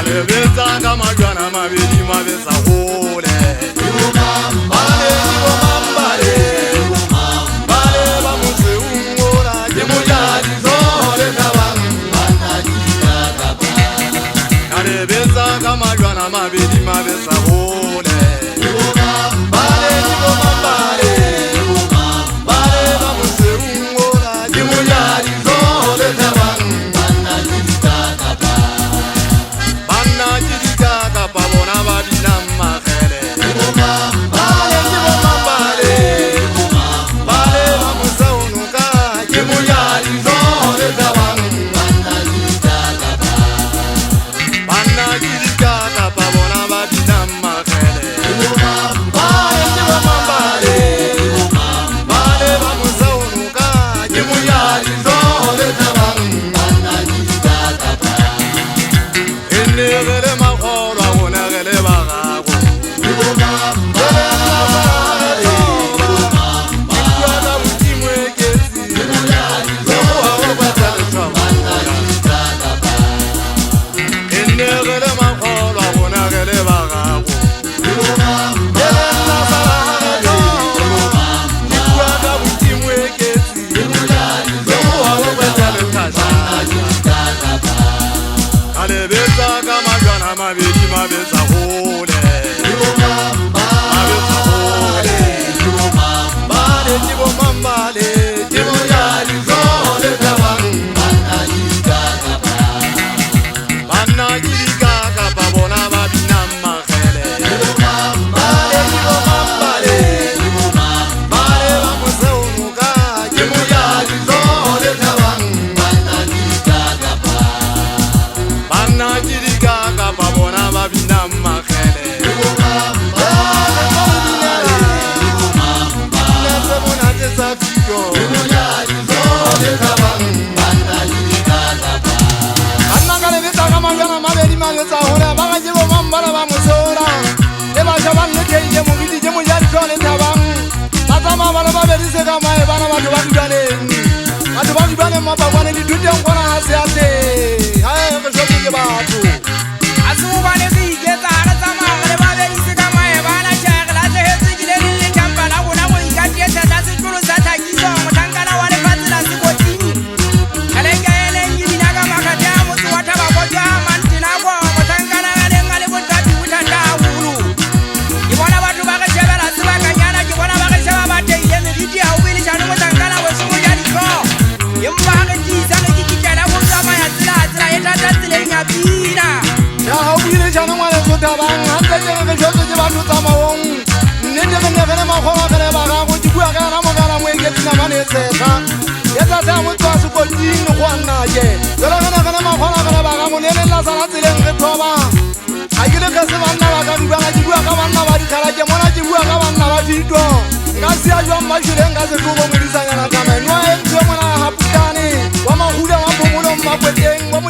Alebeza kama jwana mabedi mabesa hole. Bale nibo mambale, bale bamuse ungora jemujali zole tabang. Alebeza kama jwana mabedi mabesa hole. Bale nibo mambale, bale bamuse ungora jemujali zole tabang. Alebeza kama jwana mabedi mabesa hole. Mabesa hole. Bale tibo mambale, tibo yali zole tabang. Bana jirika kapa bona babina makhele. Bale tibo mambale, bale bamuse unuka, tibo yali zole tabang. Bana jirika kapa bona babina makhele. Wa